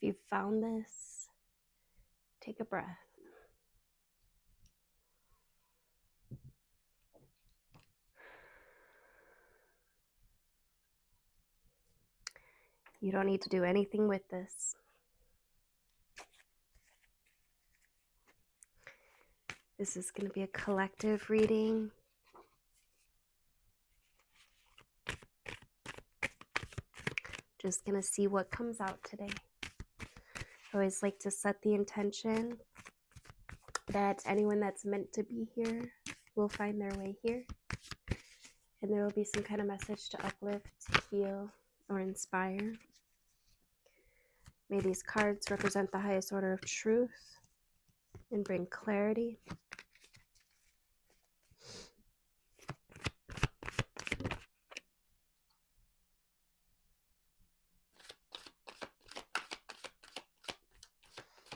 you found this, take a breath. You don't need to do anything with this. This is going to be a collective reading. Just going to see what comes out today. I always like to set the intention that anyone that's meant to be here will find their way here. And there will be some kind of message to uplift, heal, or inspire. May these cards represent the highest order of truth and bring clarity.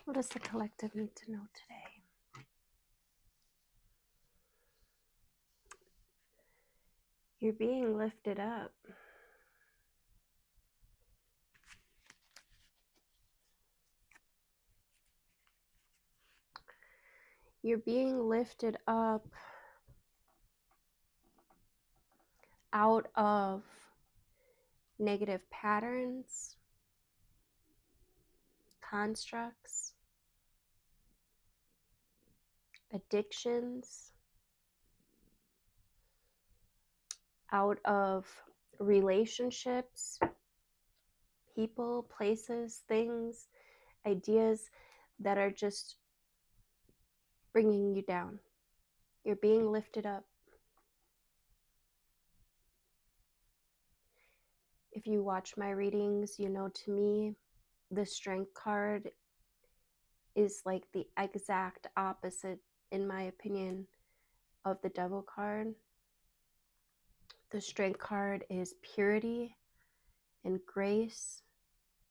What does the collective need to know today? You're being lifted up. You're being lifted up out of negative patterns, constructs, addictions, out of relationships, people, places, things, ideas that are just bringing you down. You're being lifted up. If you watch my readings, you know, to me, the Strength card is like the exact opposite, in my opinion, of the Devil card. The Strength card is purity and grace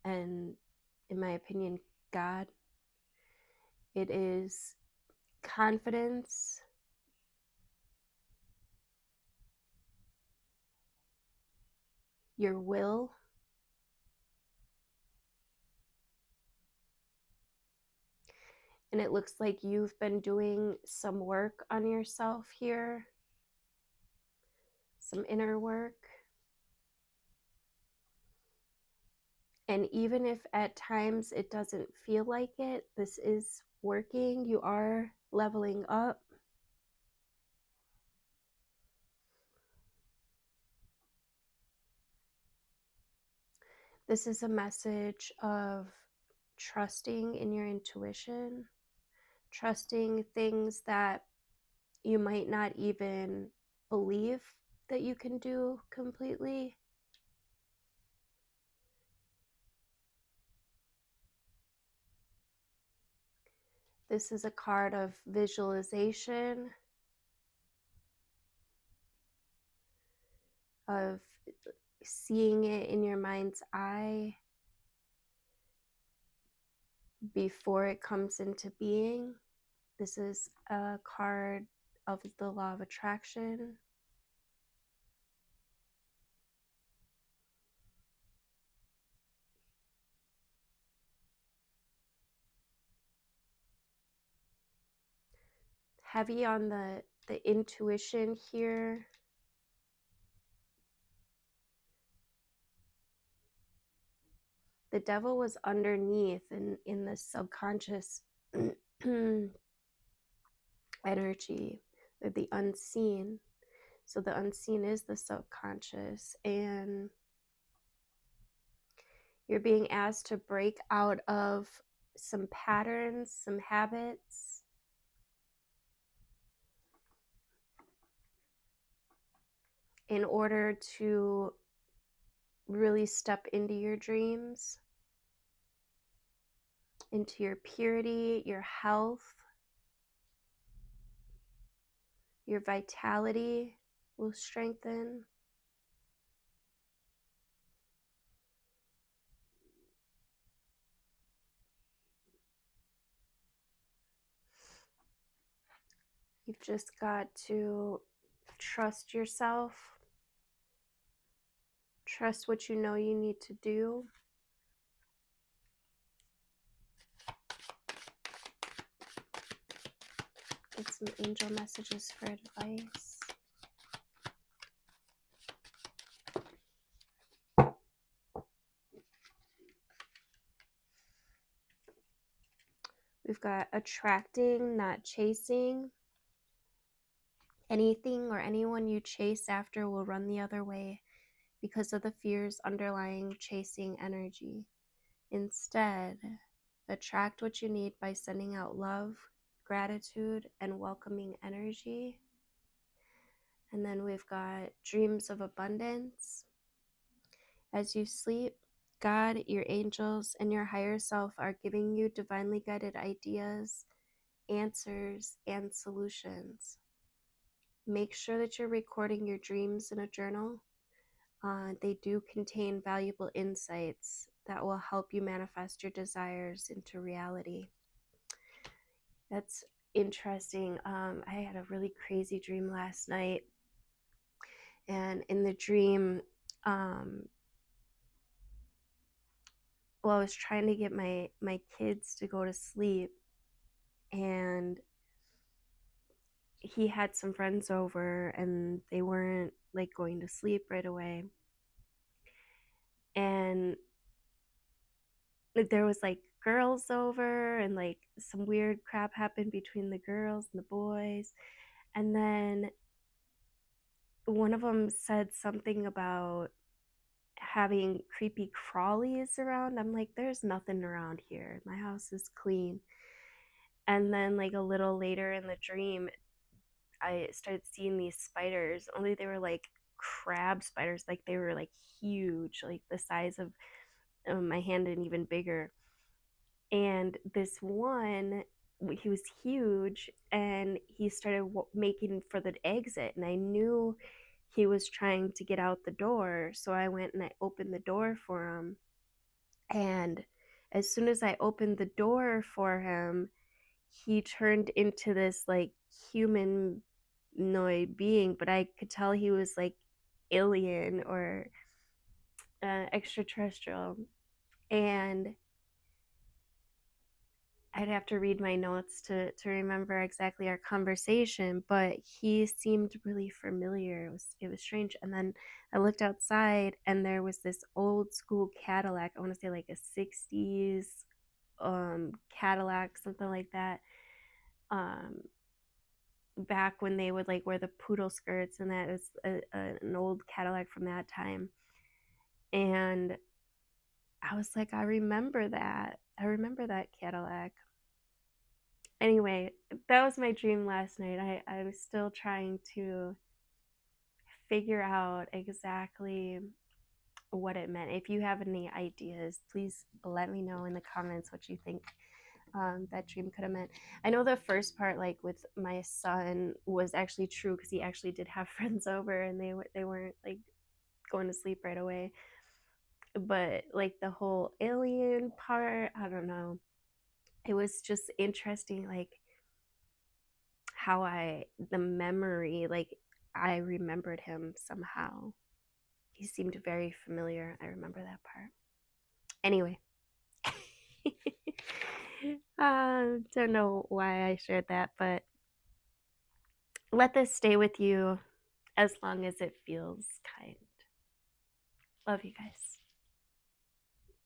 and, in my opinion, God. It is confidence, your will, and it looks like you've been doing some work on yourself here, some inner work. And even if at times it doesn't feel like it, this is working. You are leveling up. This is a message of trusting in your intuition, trusting things that you might not even believe that you can do completely. This is a card of visualization, of seeing it in your mind's eye before it comes into being. This is a card of the law of attraction. Heavy on the intuition here. The devil was underneath in the subconscious energy, the unseen. So the unseen is the subconscious, and you're being asked to break out of some patterns, some habits, in order to really step into your dreams, into your purity, your health, your vitality will strengthen. You've just got to trust yourself, trust what you know you need to do. some angel messages for advice. We've got attracting, not chasing. Anything or anyone you chase after will run the other way because of the fears underlying chasing energy. Instead, attract what you need by sending out love, gratitude, and welcoming energy. And then we've got dreams of abundance. As you sleep, God, your angels, and your higher self are giving you divinely guided ideas, answers, and solutions. Make sure that you're recording your dreams in a journal. They do contain valuable insights that will help you manifest your desires into reality. That's interesting. I had a really crazy dream last night. And in the dream, well, I was trying to get my kids to go to sleep, and he had some friends over, and they weren't like going to sleep right away. And like there was like girls over, and like some weird crap happened between the girls and the boys. And then one of them said something about having creepy crawlies around. I'm like, there's nothing around here. My house is clean. And then like a little later in the dream, I started seeing these spiders, only they were like crab spiders. Like they were like huge, like the size of my hand and even bigger. And this one, he was huge, and he started making for the exit, and I knew he was trying to get out the door, so I went and I opened the door for him. And as soon as I opened the door for him, he turned into this like humanoid being, but I could tell he was like alien or extraterrestrial. And I'd have to read my notes to remember exactly our conversation, but he seemed really familiar. It was strange. And then I looked outside, and there was this old school Cadillac. I want to say like a 60s Cadillac, something like that. Back when they would like wear the poodle skirts, and that is an old Cadillac from that time. And I was like, I remember that. I remember that Cadillac. Anyway, that was my dream last night. I was still trying to figure out exactly what it meant. If you have any ideas, please let me know in the comments what you think that dream could have meant. I know the first part, like with my son, was actually true because he actually did have friends over, and they weren't like going to sleep right away. But like the whole alien part, I don't know. It was just interesting, like how the memory, like I remembered him somehow. He seemed very familiar. I remember that part. Anyway, don't know why I shared that, but let this stay with you as long as it feels kind. Love you guys.